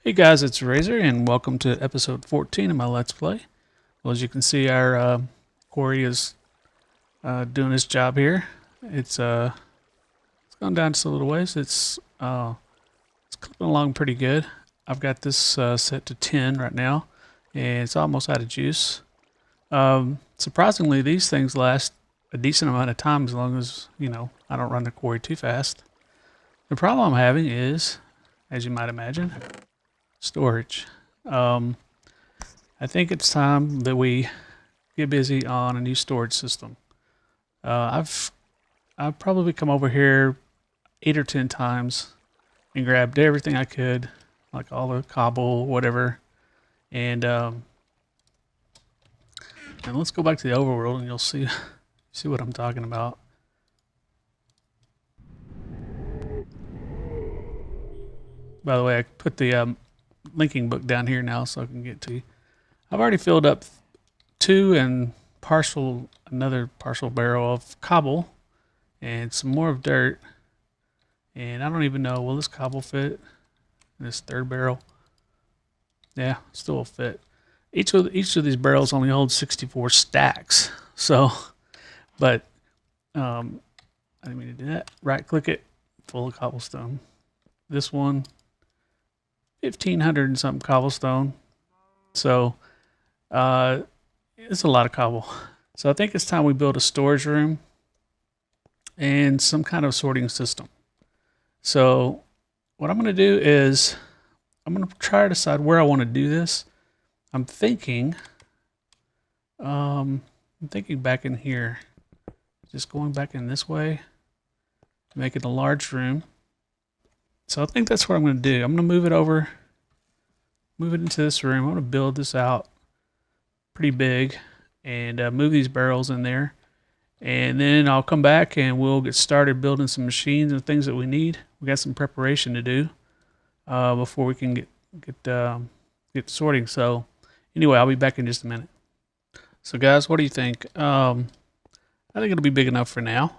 Hey guys, it's Razer, and welcome to episode 14 of my Let's Play. Well, as you can see, our quarry is doing his job here. It's gone down just a little ways. It's clipping along pretty good. I've got this set to 10 right now, and it's almost out of juice. Surprisingly, these things last a decent amount of time as long as I don't run the quarry too fast. The problem I'm having is, as you might imagine, storage. Um, I think it's time that we get busy on a new storage system. I've probably come over here 8 or 10 times and grabbed everything I could, like all the cobble, whatever. And and let's go back to the overworld, and you'll see what I'm talking about. By the way, I put the linking book down here now so I can get to you. I've already filled up two and another partial barrel of cobble and some more of dirt. And I don't even know, will this cobble fit in this third barrel? Yeah, still will fit. Each of these barrels only holds 64 stacks. So, but I didn't mean to do that. Right click it, full of cobblestone. This one, 1,500 and something cobblestone. So it's a lot of cobble. So I think it's time we build a storage room and some kind of sorting system. So what I'm going to do is I'm going to try to decide where I want to do this. I'm thinking back in here, just going back in this way, make it a large room. So I think that's what I'm going to do. I'm going to move it into this room. I'm going to build this out pretty big and move these barrels in there. And then I'll come back and we'll get started building some machines and things that we need. We got some preparation to do before we can get sorting. So anyway, I'll be back in just a minute. So guys, what do you think? I think it'll be big enough for now.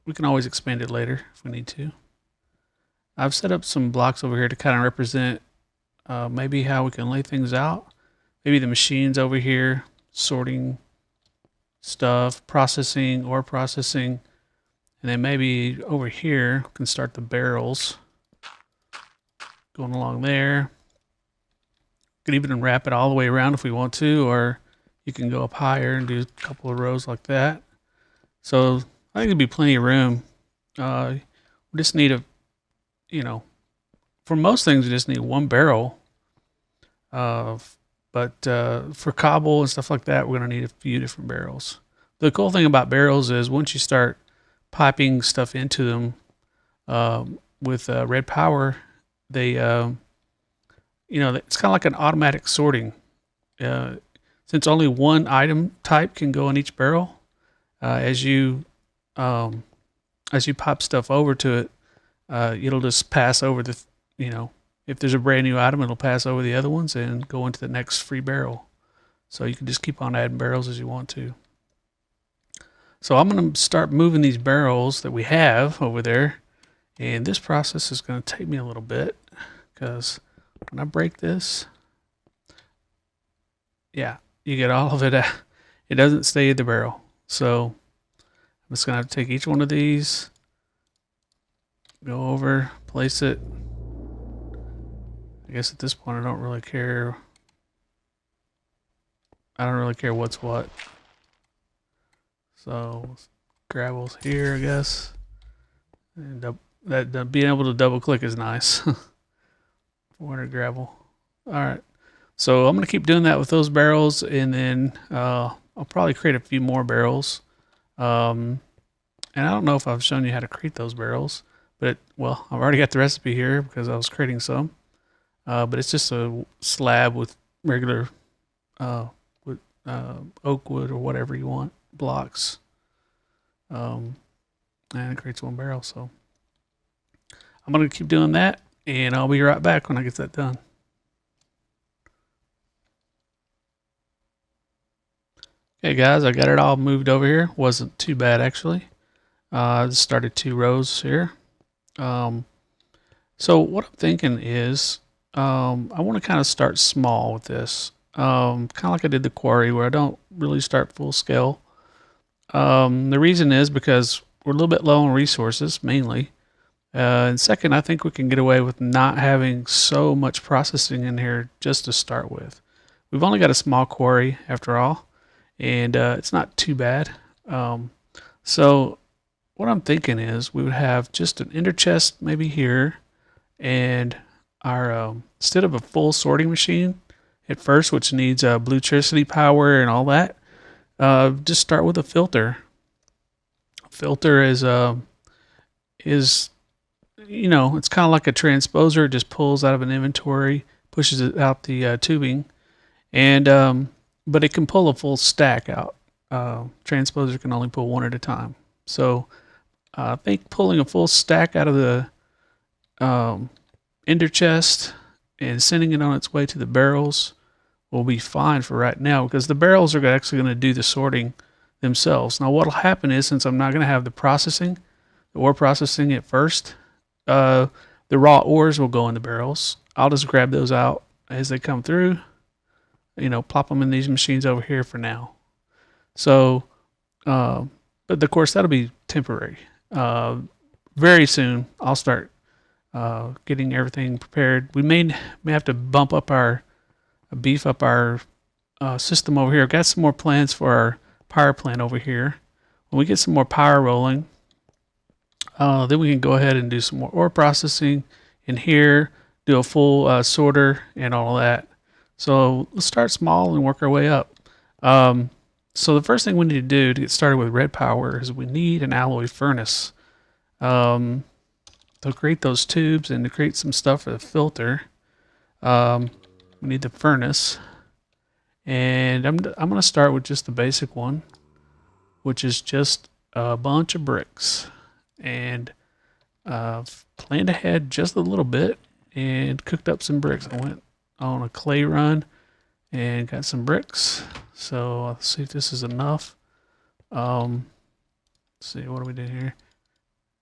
We can always expand it later if we need to. I've set up some blocks over here to kind of represent maybe how we can lay things out. Maybe the machines over here, sorting stuff, ore processing, and then maybe over here we can start the barrels going along there. We could even wrap it all the way around if we want to, or you can go up higher and do a couple of rows like that. So I think there'd be plenty of room. We just need for most things you just need one barrel. But for cobble and stuff like that, we're going to need a few different barrels. The cool thing about barrels is once you start piping stuff into them with red power, they, it's kind of like an automatic sorting. Since only one item type can go in each barrel, as you pop stuff over to it, it'll just pass over if there's a brand new item, it'll pass over the other ones and go into the next free barrel. So you can just keep on adding barrels as you want to. So I'm going to start moving these barrels that we have over there. And this process is going to take me a little bit because when I break this, yeah, you get all of it out. It doesn't stay in the barrel. So I'm just going to have to take each one of these, go over, place it. I guess at this point I don't really care. I don't really care what's what. So gravel's here, I guess. And that being able to double click is nice. 400 gravel. All right. So I'm gonna keep doing that with those barrels, and then I'll probably create a few more barrels. And I don't know if I've shown you how to create those barrels, but I've already got the recipe here because I was creating some. But it's just a slab with regular oak wood or whatever you want, blocks. And it creates one barrel. So I'm going to keep doing that, and I'll be right back when I get that done. Okay, guys, I got it all moved over here. Wasn't too bad, actually. I just started 2 rows here. So what I'm thinking is, I want to kind of start small with this, kind of like I did the quarry, where I don't really start full scale. The reason is because we're a little bit low on resources, mainly. And second, I think we can get away with not having so much processing in here just to start with. We've only got a small quarry after all, and it's not too bad. Um, so what I'm thinking is we would have just an ender chest maybe here, and our instead of a full sorting machine at first, which needs electricity power and all that, just start with a filter. Filter is it's kind of like a transposer. It just pulls out of an inventory, pushes it out the tubing, and but it can pull a full stack out. Transposer can only pull one at a time. So I think pulling a full stack out of the ender chest and sending it on its way to the barrels will be fine for right now, because the barrels are actually going to do the sorting themselves. Now, what will happen is, since I'm not going to have the ore processing at first, the raw ores will go in the barrels. I'll just grab those out as they come through, plop them in these machines over here for now. So, but of course, that'll be temporary. Very soon, I'll start getting everything prepared. We may have to beef up our system over here. I've got some more plans for our power plant over here. When we get some more power rolling, then we can go ahead and do some more ore processing in here, do a full sorter and all that. So let's start small and work our way up. So the first thing we need to do to get started with red power is we need an alloy furnace. To create those tubes and to create some stuff for the filter, we need the furnace. And I'm going to start with just the basic one, which is just a bunch of bricks. And planned ahead just a little bit and cooked up some bricks. I went on a clay run and got some bricks. So let's see if this is enough. Let's see, what do we do here?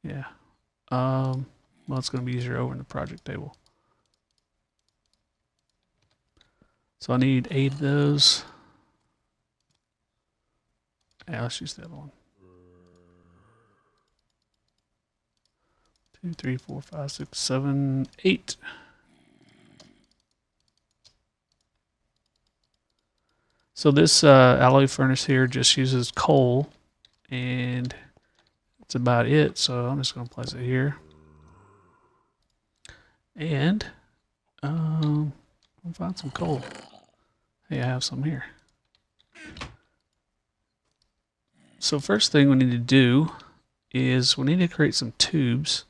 Yeah. Well, it's going to be easier over in the project table. So I need 8 of those. Yeah, let's use the other one. 2, 3, 4, 5, 6, 7, 8. So this alloy furnace here just uses coal, and that's about it. So I'm just going to place it here. And I'll find some coal. Hey, I have some here. So first thing we need to do is we need to create some tubes.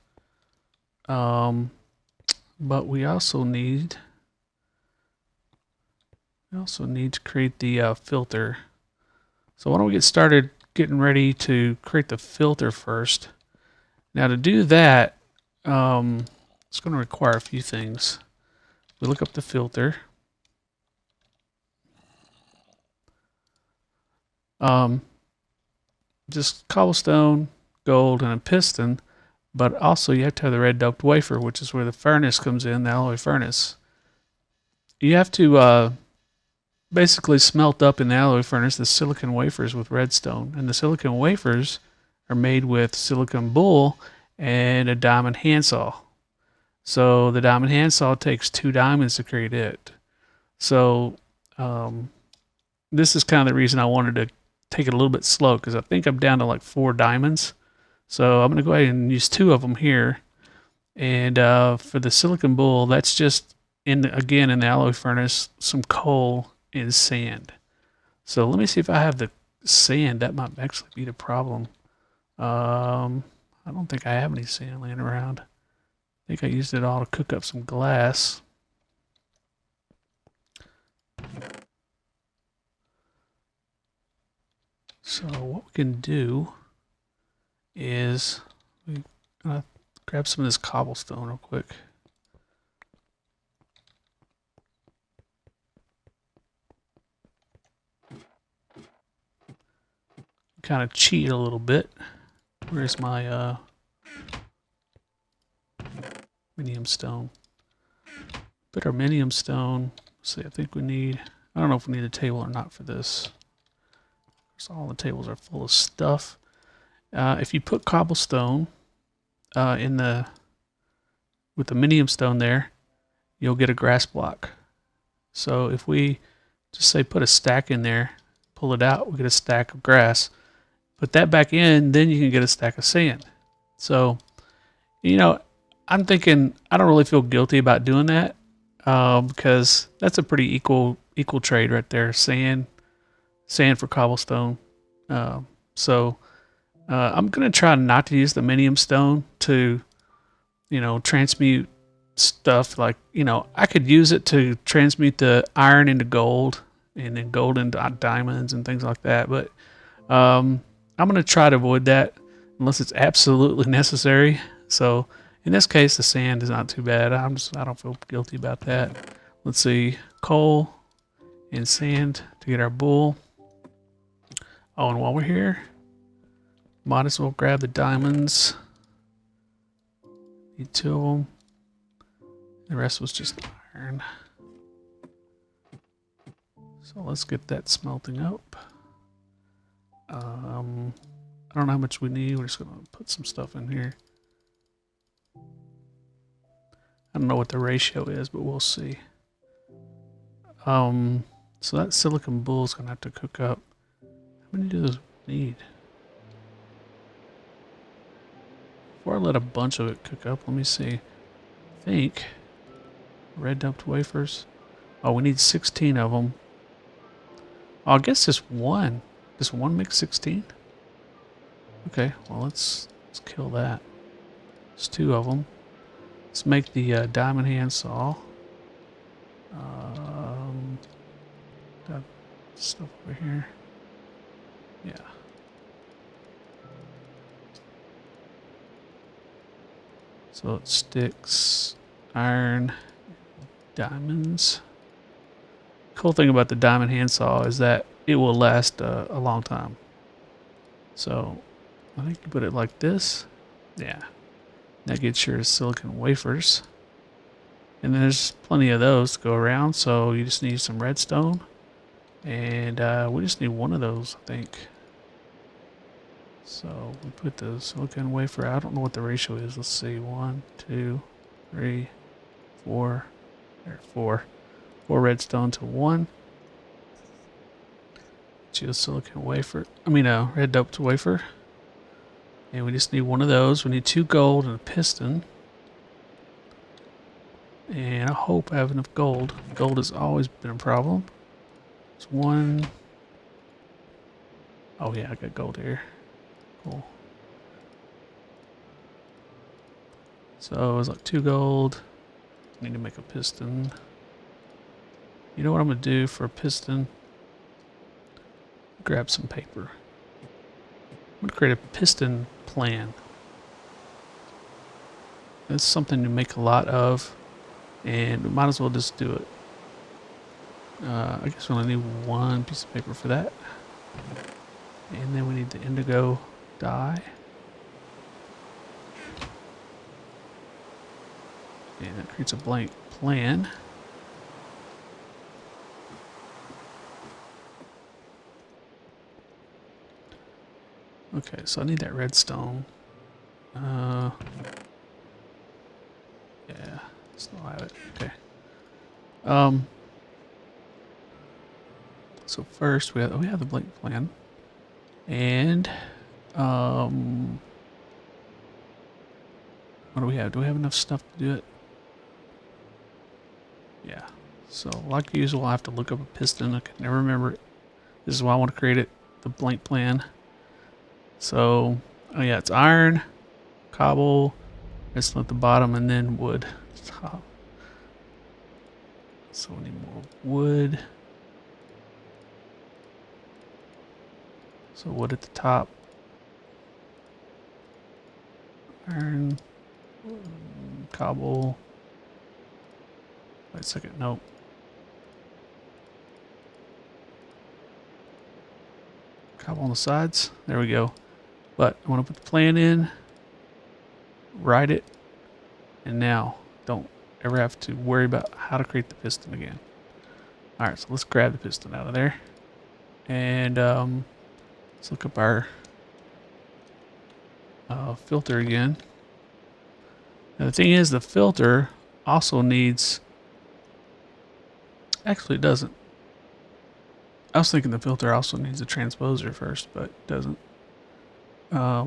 But we also need to create the filter. So why don't we get started getting ready to create the filter first. Now to do that, it's going to require a few things. We look up the filter. Just cobblestone, gold, and a piston, but also you have to have the red doped wafer, which is where the furnace comes in, the alloy furnace. You have to basically smelt up in the alloy furnace the silicon wafers with redstone, and the silicon wafers are made with silicon bull and a diamond handsaw. So the diamond handsaw takes 2 diamonds to create it. So this is kind of the reason I wanted to take it a little bit slow, because I think I'm down to like 4 diamonds. So I'm going to go ahead and use 2 of them here. And for the silicon bull, that's just, again in the alloy furnace, some coal and sand. So let me see if I have the sand. That might actually be the problem. I don't think I have any sand laying around. I think I used it all to cook up some glass. So what we can do is we grab some of this cobblestone real quick. Kind of cheat a little bit. Where's my Minium stone. Put our minium stone. Let's see, I think we need, I don't know if we need a table or not for this. So all the tables are full of stuff. If you put cobblestone with the minium stone there, you'll get a grass block. So if we just say put a stack in there, pull it out, we get a stack of grass. Put that back in, then you can get a stack of sand. So, you know, I'm thinking I don't really feel guilty about doing that because that's a pretty equal trade right there. Sand for cobblestone. So I'm gonna try not to use the minium stone to, transmute stuff. Like, I could use it to transmute the iron into gold and then gold into diamonds and things like that. But I'm gonna try to avoid that unless it's absolutely necessary. So in this case, the sand is not too bad. I don't feel guilty about that. Let's see, coal and sand to get our bull. Oh, and while we're here, might as well grab the diamonds. Need 2 of them. The rest was just iron. So let's get that smelting up. I don't know how much we need. We're just gonna put some stuff in here. I don't know what the ratio is, but we'll see. So that silicon bull is gonna have to cook up. How many do those need? Before I let a bunch of it cook up, let me see. I think red doped wafers. Oh, we need 16 of them. Oh, I guess just one. Does one make 16? Okay, well let's kill that. There's 2 of them. Let's make the diamond handsaw. That stuff over here. Yeah. So it sticks, iron, diamonds. Cool thing about the diamond handsaw is that it will last a long time. So I think you put it like this. Yeah. That gets your silicon wafers. And there's plenty of those to go around, so you just need some redstone. And we just need 1 of those, I think. So we put the silicon wafer. I don't know what the ratio is. Let's see. 1, 2, 3, 4. There, 4. 4 redstone to 1. Choose silicon wafer. Red doped wafer. And we just need 1 of those. We need 2 gold and a piston. And I hope I have enough gold. Gold has always been a problem. It's 1. Oh yeah, I got gold here. Cool. So it was like 2 gold. Need to make a piston. You know what I'm gonna do for a piston? Grab some paper. I'm gonna create a piston plan. It's something to make a lot of, and we might as well just do it. I guess we only need 1 piece of paper for that. And then we need the indigo dye. And that creates a blank plan. Okay, so I need that redstone. Yeah, still have it. Okay. So first we have the blank plan, and what do we have? Do we have enough stuff to do it? Yeah. So like usual, I have to look up a piston. I can never remember it. This is why I want to create it. The blank plan. So, oh yeah, it's iron, cobble, redstone at the bottom, and then wood at the top. So we need more wood. So wood at the top. Iron, cobble. Wait a second, nope. Cobble on the sides. There we go. But I want to put the plan in, write it, and now don't ever have to worry about how to create the piston again. All right, so let's grab the piston out of there. And let's look up our filter again. Now the thing is, the filter also needs... Actually, it doesn't. I was thinking the filter also needs a transposer first, but it doesn't. What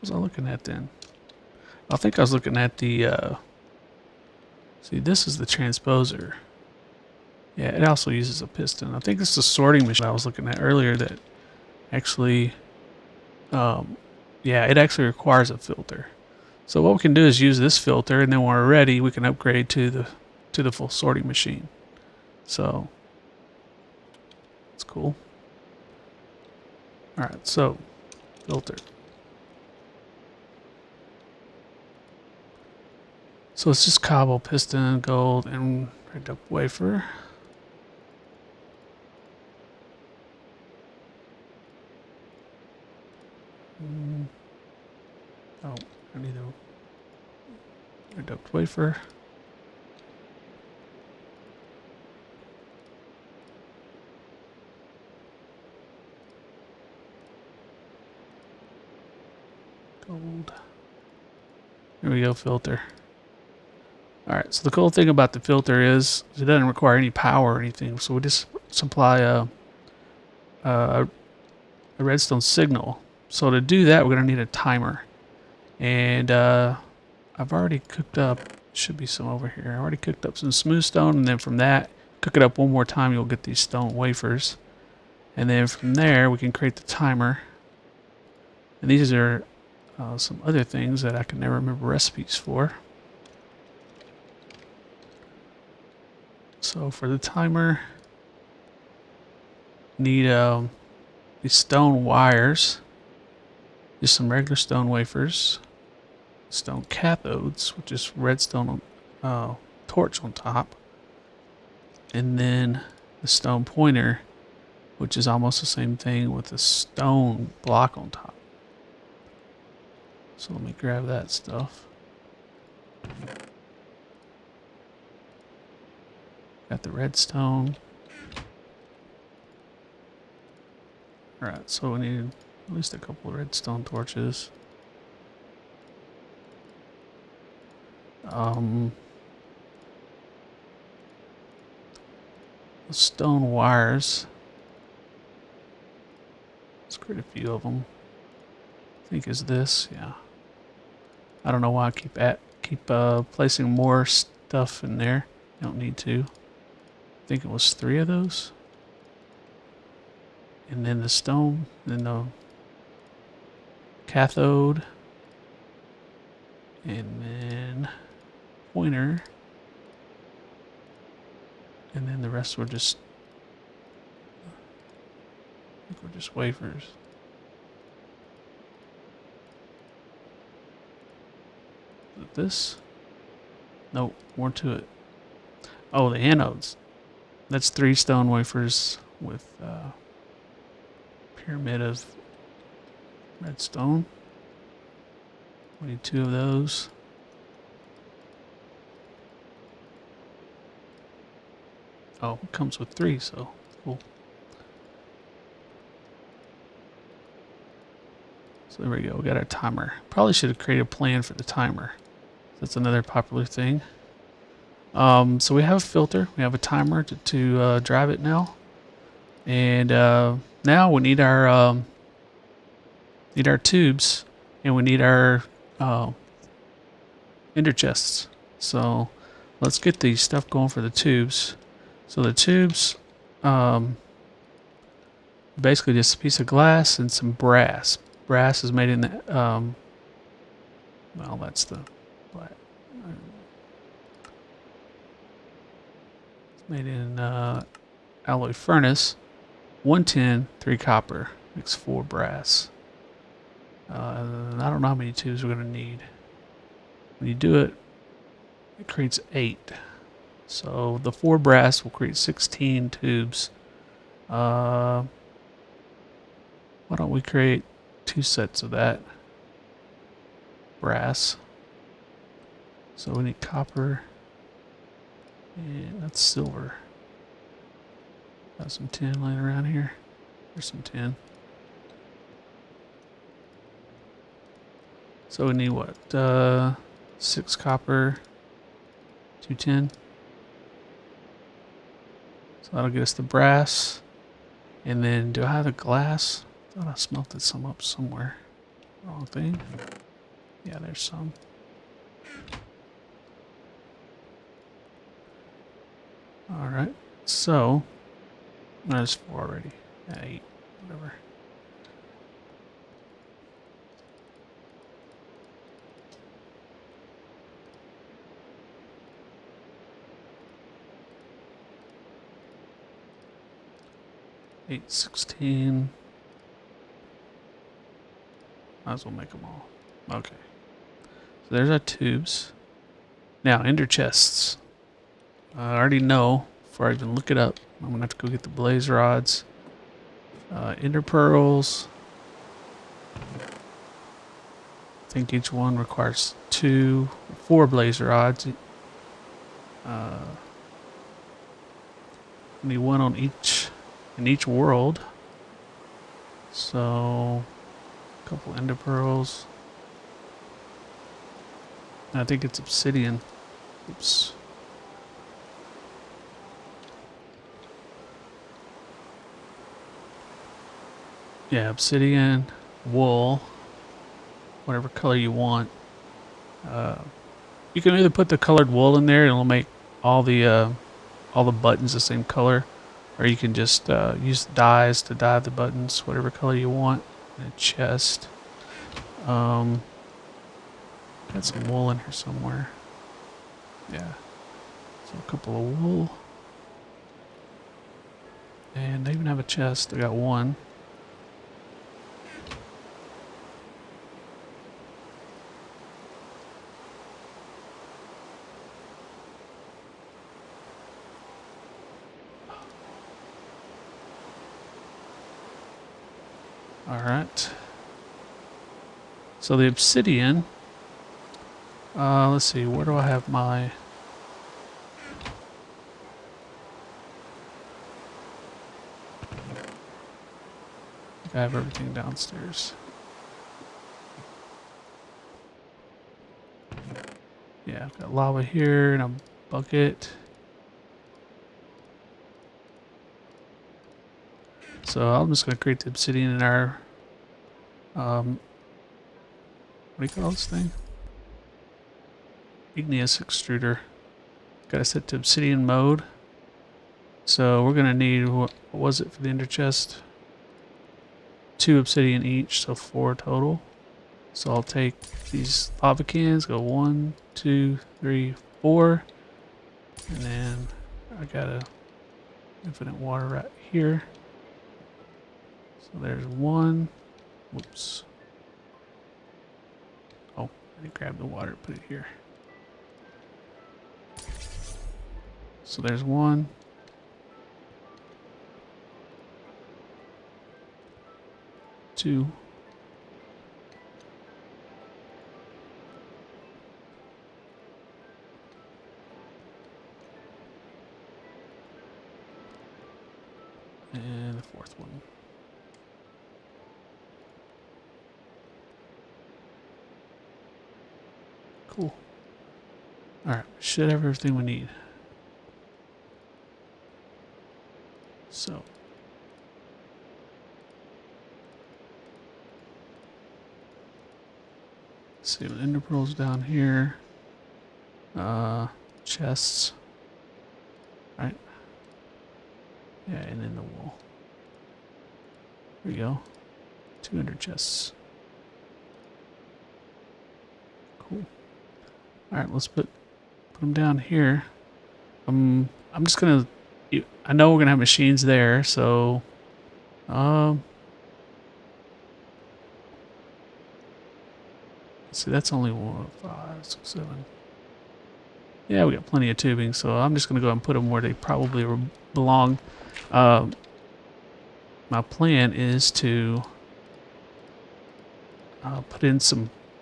was I looking at then? I think I was looking at the... see, this is the transposer. Yeah, it also uses a piston. I think this is the sorting machine I was looking at earlier that actually... yeah, it actually requires a filter. So what we can do is use this filter, and then when we're ready, we can upgrade to the full sorting machine. So it's cool. All right, so filter. So it's just cobble, piston, gold, and red dope wafer. Oh, I need a red dope wafer. Gold. There we go, filter. Alright, so the cool thing about the filter is it doesn't require any power or anything, so we just supply a redstone signal. So to do that, we're going to need a timer. And I've already cooked up, should be some over here, I already cooked up some smooth stone, and then from that, cook it up one more time, you'll get these stone wafers. And then from there, we can create the timer. And these are some other things that I can never remember recipes for. So for the timer, need these stone wires, just some regular stone wafers, stone cathodes, which is redstone torch on top, and then the stone pointer, which is almost the same thing with a stone block on top. So let me grab that stuff. Got the redstone. Alright, so we need at least a couple of redstone torches. The stone wires. Let's create a few of them. I think is this, yeah. I don't know why I keep placing more stuff in there. You don't need to. I think it was 3 of those. And then the stone, then the cathode, and then pointer, and then the rest were just, I think were just wafers. Is it this? Nope, more to it. Oh, the anodes. That's 3 stone wafers with pyramid of redstone. We need 2 of those. Oh, it comes with 3, so cool. So there we go, we got our timer. Probably should have created a plan for the timer. That's another popular thing. So we have a filter, we have a timer to drive it now. And now we need our tubes, and we need our ender chests. So let's get the stuff going for the tubes. So the tubes, basically just a piece of glass and some brass. Brass is made in the, well, that's the black. It's made in alloy furnace. 1 tin, 3 copper, makes 4 brass. I don't know how many tubes we're going to need. When you do it, it creates 8. So the 4 brass will create 16 tubes. Why don't we create 2 sets of that? brass. So we need copper. And that's silver. Got some tin laying around here. There's some tin. So we need what? 6 copper, 2 tin. So that'll get us the brass. And then do I have the glass? I thought I smelted some up somewhere. Wrong thing. Yeah, there's some. Alright, so there's 4 already. 8, whatever. Eight, 16. Might as well make them all. Okay. So there's our tubes. Now, ender chests. I already know, before I even look it up, I'm going to have to go get the blaze rods. Ender pearls. I think each one requires 4 blaze rods. Need 1 on each, in each world. So, a couple ender pearls. I think it's obsidian. Oops. Yeah, obsidian, wool, whatever color you want. You can either put the colored wool in there and it'll make all the buttons the same color, or you can just use dyes to dye the buttons whatever color you want. And a chest. Got some wool in here somewhere. Yeah. So a couple of wool. And they even have a chest. I got 1. Alright. So the obsidian. Let's see, where do I have my... I think I have everything downstairs. Yeah, I've got lava here and a bucket. So I'm just going to create the obsidian in our... what do you call this thing? Igneous extruder. Got to set to obsidian mode. So we're going to need, what was it for the ender chest? 2 obsidian each, so 4 total. So I'll take these lava cans, go 1, 2, 3, 4. And then I got a infinite water right here. So there's 1. Whoops. Oh, I didn't grab the water, put it here. So there's 1. 2. And the 4th one. Cool. Alright, should have everything we need. So. Let's see, ender pearls down here. Chests. Right? Yeah, and then the wool. There we go. 2 ender chests. Cool. Alright, let's put them down here. I'm just gonna... I know we're gonna have machines there, so... see, that's only 1, 5, 6, 7. Yeah, we got plenty of tubing, so I'm just going to go and put them where they probably belong. My plan is to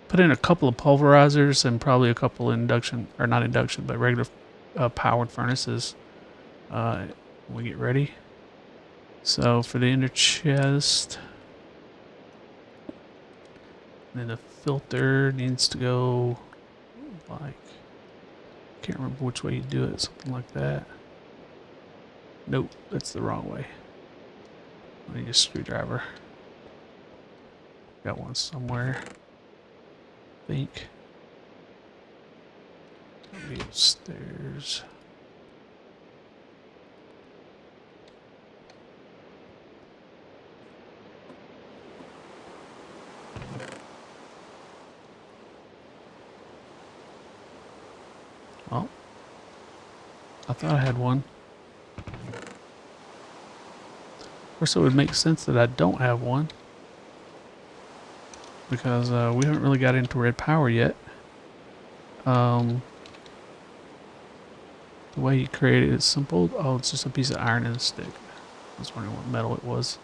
put put in a couple of pulverizers and probably a couple induction, or not induction, but regular powered furnaces when we get ready. So for the inner chest, then the filter needs to go like, can't remember which way you do it, something like that. Nope, that's the wrong way. I need a screwdriver. Got one somewhere, I think. It'll be upstairs. Well, I thought I had one. Of course, it would make sense that I don't have one, because we haven't really got into red power yet. The way you create it is simple. Oh, it's just a piece of iron and a stick. I was wondering what metal it was.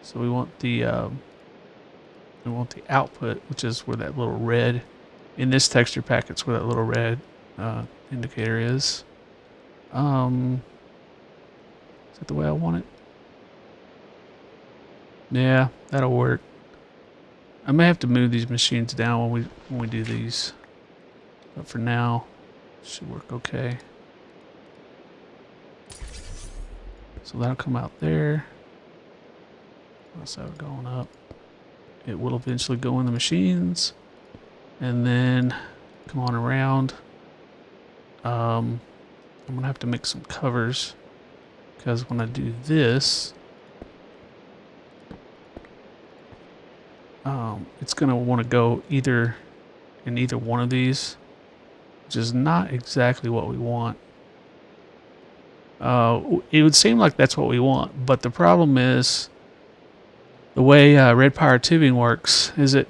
So we want the output, which is where that little red, in this texture pack, it's where that little red indicator is. Is that the way I want it? Yeah, that'll work. I may have to move these machines down when we do these, but for now, it should work okay. So that'll come out there. Let's have it going up. It will eventually go in the machines, and then come on around. I'm gonna have to make some covers, because when I do this, it's gonna want to go either in either one of these, which is not exactly what we want. It would seem like that's what we want, but the problem is the way red power tubing works is that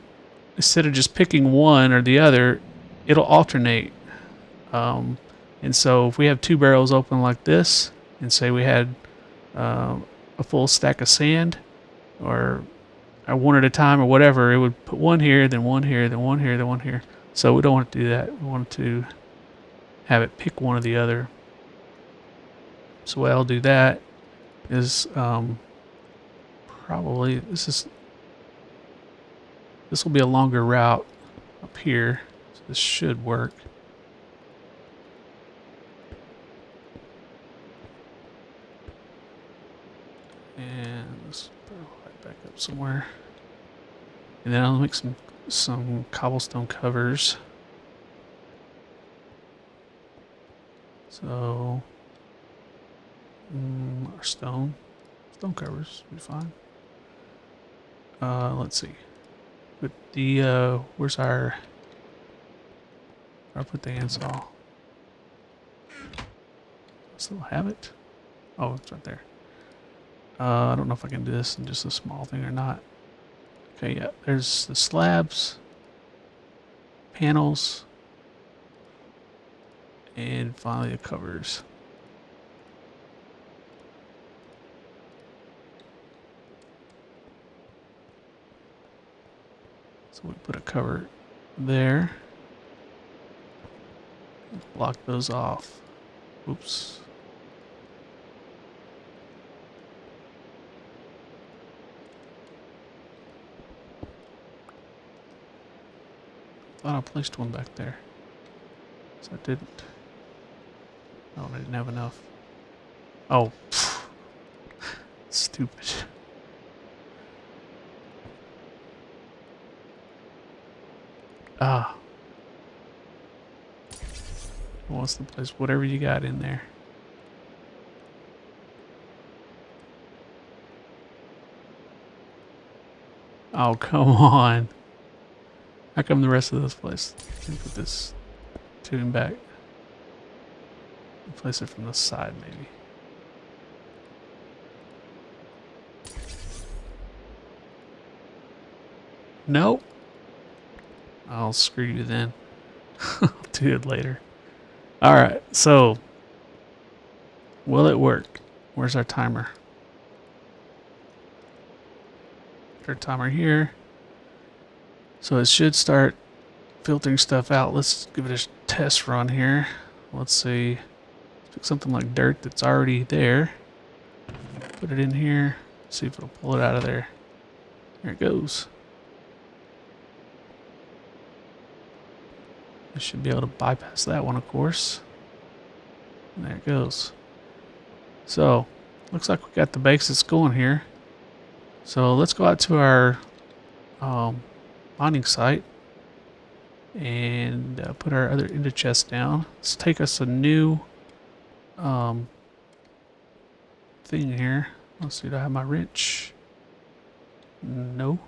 instead of just picking one or the other, it'll alternate. And so if we have two barrels open like this, and say we had a full stack of sand, or one at a time, or whatever, it would put one here, then one here, then one here, then one here. So we don't want to do that. We want to have it pick one or the other. So what I'll do that is probably this will be a longer route up here, so this should work. And let's put it right back up somewhere. And then I'll make some cobblestone covers. So our stone covers will be fine. Let's see. Put the where's our? I'll put the handsaw. Still have it. Oh, it's right there. I don't know if I can do this in just a small thing or not. Okay, yeah. There's the slabs, panels, and finally the covers. So we put a cover there. Block those off. Oops. Thought I placed one back there. So I didn't. Oh, I didn't have enough. Oh, stupid. Ah. What's the place? Whatever you got in there. Oh, come on. How come the rest of this place? Let me put this tune back. Place it from the side, maybe. Nope. I'll screw you then. I'll do it later. Alright, so will it work? Where's our timer? Our timer here. So it should start filtering stuff out. Let's give it a test run here. Let's see. Pick something like dirt that's already there. Put it in here. See if it'll pull it out of there. There it goes. I should be able to bypass that one, of course. And there it goes. So, looks like we got the basics going here. So let's go out to our mining site and put our other ender chest down. Let's take us a new thing here. Let's see, do I have my wrench? No.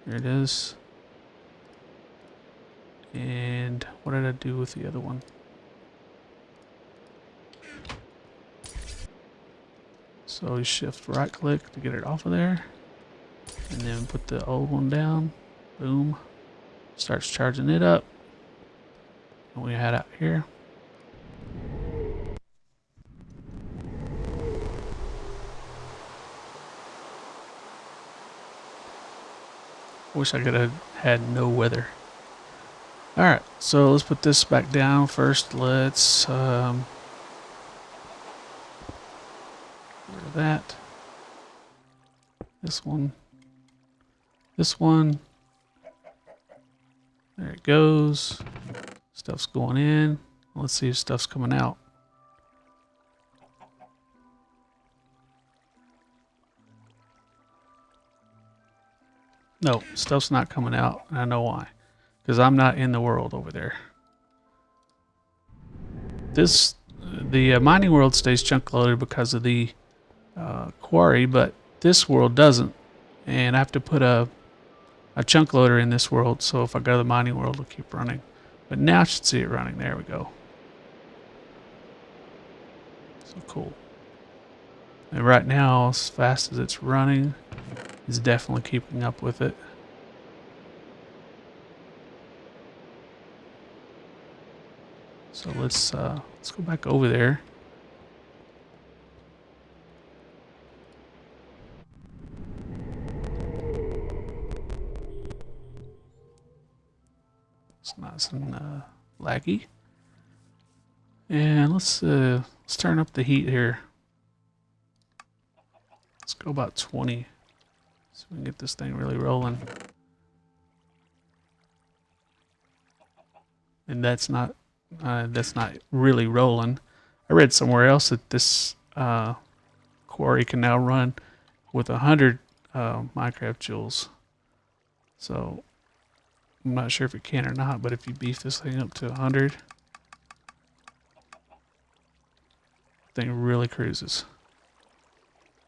Here it is. And what did I do with the other one? So we shift right click to get it off of there. And then put the old one down. Boom. Starts charging it up. And we head out here. Wish I could have had no weather. Alright, so let's put this back down first. Let's get rid of that. This one. This one. There it goes. Stuff's going in. Let's see if stuff's coming out. No, stuff's not coming out, and I know why. Because I'm not in the world over there. The mining world stays chunk loaded because of the quarry, but this world doesn't. And I have to put a chunk loader in this world, so if I go to the mining world, it'll keep running. But now I should see it running. There we go. So cool. And right now, as fast as it's running, it's definitely keeping up with it. So let's go back over there. It's nice and laggy. And let's turn up the heat here. Let's go about 20, so we can get this thing really rolling. And that's not really rolling. I read somewhere else that this quarry can now run with 100 Minecraft joules. So I'm not sure if it can or not, but if you beef this thing up to 100, the thing really cruises.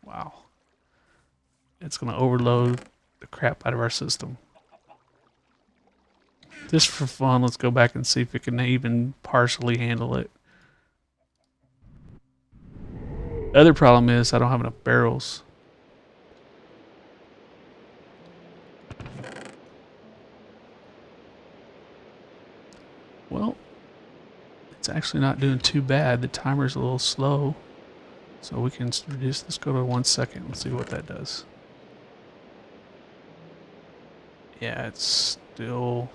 Wow. It's going to overload the crap out of our system. Just for fun, let's go back and see if it can even partially handle it. Other problem is I don't have enough barrels. Well, it's actually not doing too bad. The timer's a little slow. So we can reduce, let's go to 1 second and see what that does. Yeah, it's still...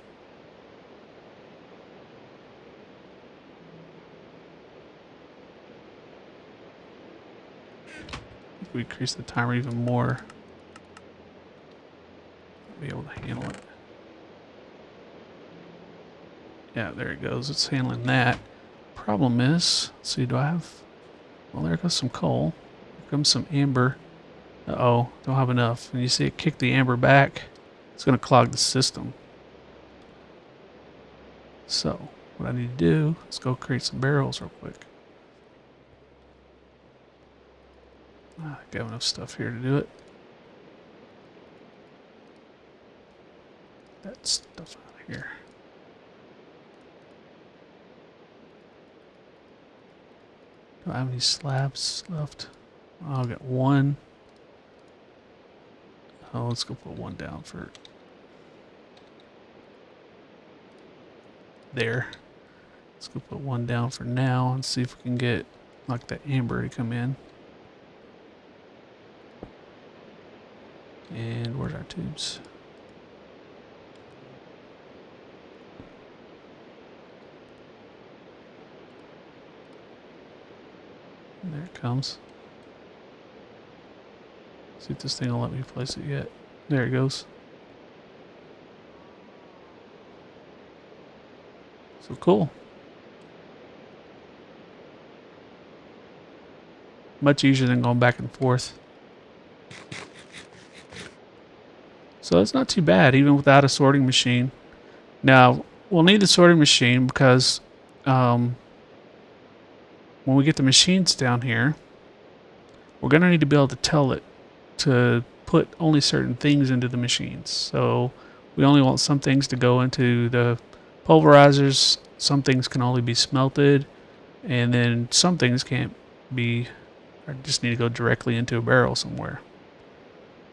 If we increase the timer even more, I'll be able to handle it. Yeah, there it goes. It's handling that. Problem is, let's see, do I have... Well, there goes some coal. Here comes some amber. Uh-oh, don't have enough. And you see it kick the amber back. It's going to clog the system. So, what I need to do is go create some barrels real quick. I think I have enough stuff here to do it. That stuff out of here. Do I have any slabs left? Oh, I've got one. Oh, let's go put one down for... there. Let's go put one down for now and see if we can get like that amber to come in. And where's our tubes? And there it comes. See if this thing will let me place it yet. There it goes. So cool. Much easier than going back and forth. So it's not too bad, even without a sorting machine. Now, we'll need the sorting machine because when we get the machines down here, we're going to need to be able to tell it to put only certain things into the machines. So we only want some things to go into the pulverizers, some things can only be smelted, and then some things can't be, or just need to go directly into a barrel somewhere.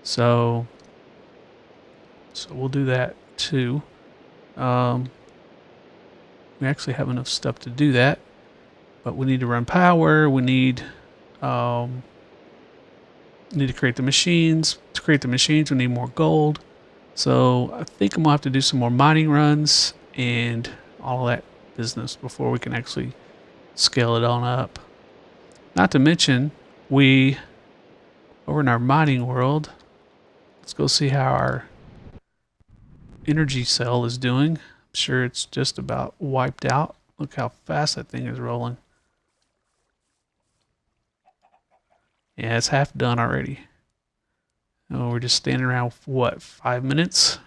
So we'll do that too. We actually have enough stuff to do that, but we need to run power. We need to create the machines. To create the machines, we need more gold. So I think I'm gonna have to do some more mining runs and all that business before we can actually scale it on up. Not to mention, over in our mining world, let's go see how our energy cell is doing. I'm sure it's just about wiped out. Look how fast that thing is rolling. Yeah, it's half done already. Oh, we're just standing around for what, 5 minutes?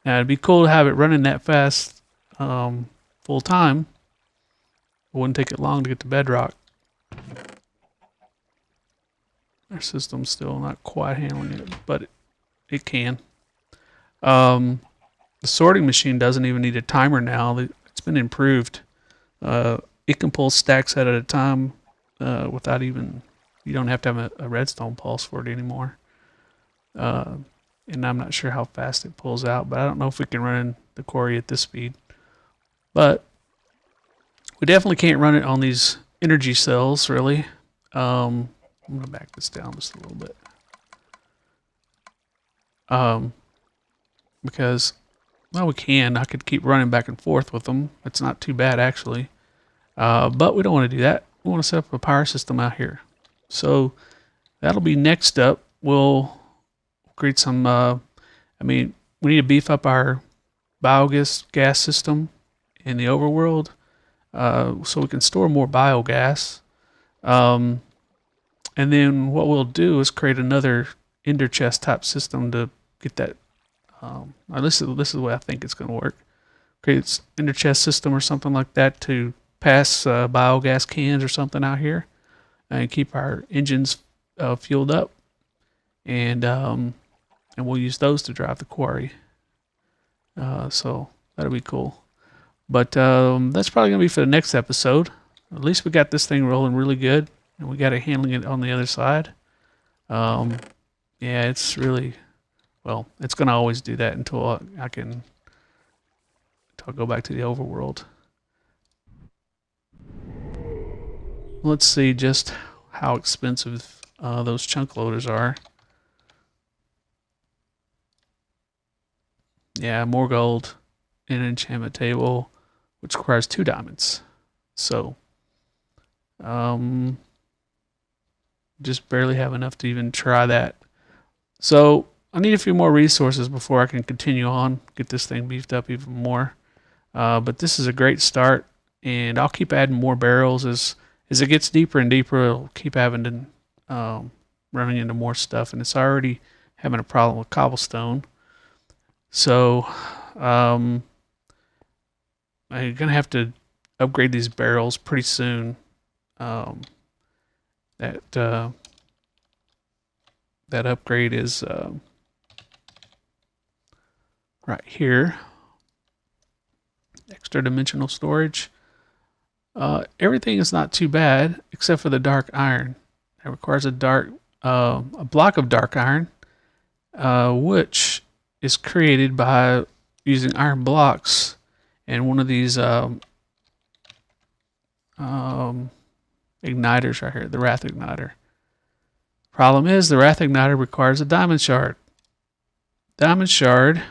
Now, it'd be cool to have it running that fast full time. It wouldn't take it long to get to bedrock. Our system's still not quite handling it, but it can. The sorting machine doesn't even need a timer now. It's been improved. It can pull stacks at a time without even, you don't have to have a redstone pulse for it anymore. And I'm not sure how fast it pulls out, but I don't know if we can run the quarry at this speed. But we definitely can't run it on these energy cells, really. I'm going to back this down just a little bit. Because, well, we can. I could keep running back and forth with them. It's not too bad, actually. But we don't want to do that. We want to set up a power system out here. So that'll be next up. We'll create some, we need to beef up our biogas gas system in the overworld so we can store more biogas. And then what we'll do is create another ender chest type system to get that. This is the way I think it's going to work. Create an ender chest system or something like that to pass biogas cans or something out here and keep our engines fueled up. And we'll use those to drive the quarry. So that'll be cool. But that's probably going to be for the next episode. At least we got this thing rolling really good. And we got it handling it on the other side. Yeah, it's really, well, it's going to always do that until I go back to the overworld. Let's see just how expensive those chunk loaders are. Yeah, more gold in an enchantment table, which requires 2 diamonds. So, just barely have enough to even try that. So I need a few more resources before I can continue on, get this thing beefed up even more. But this is a great start, and I'll keep adding more barrels as it gets deeper and deeper. It'll keep having to running into more stuff, and it's already having a problem with cobblestone. So I'm gonna have to upgrade these barrels pretty soon. That upgrade is right here. Extra dimensional storage. Everything is not too bad except for the dark iron. It requires a block of dark iron, which is created by using iron blocks and one of these igniters right here, the Wrath Igniter. Problem is, the Wrath Igniter requires a diamond shard. Diamond shard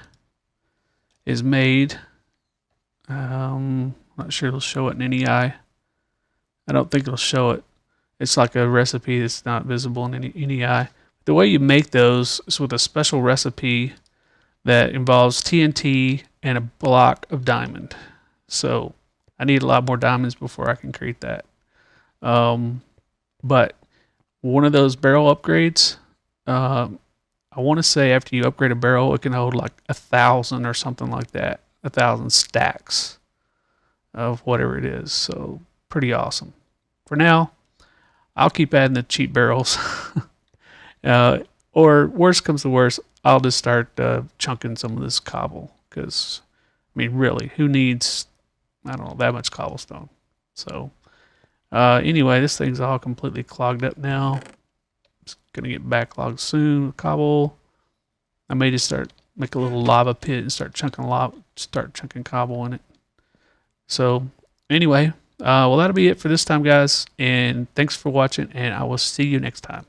is made, not sure it'll show it in NEI. I don't think it'll show it. It's like a recipe that's not visible in any NEI. The way you make those is with a special recipe that involves TNT and a block of diamond. So I need a lot more diamonds before I can create that. But one of those barrel upgrades, I want to say after you upgrade a barrel, it can hold like 1,000 or something like that. 1,000 stacks of whatever it is. So pretty awesome. For now, I'll keep adding the cheap barrels. Or worst comes to worst, I'll just start chunking some of this cobble. Because, I mean, really, who needs, I don't know, that much cobblestone? So, anyway, this thing's all completely clogged up now. It's going to get backlogged soon with cobble. I may just make a little lava pit and start chunking cobble in it. So, anyway, well, that'll be it for this time, guys. And thanks for watching, and I will see you next time.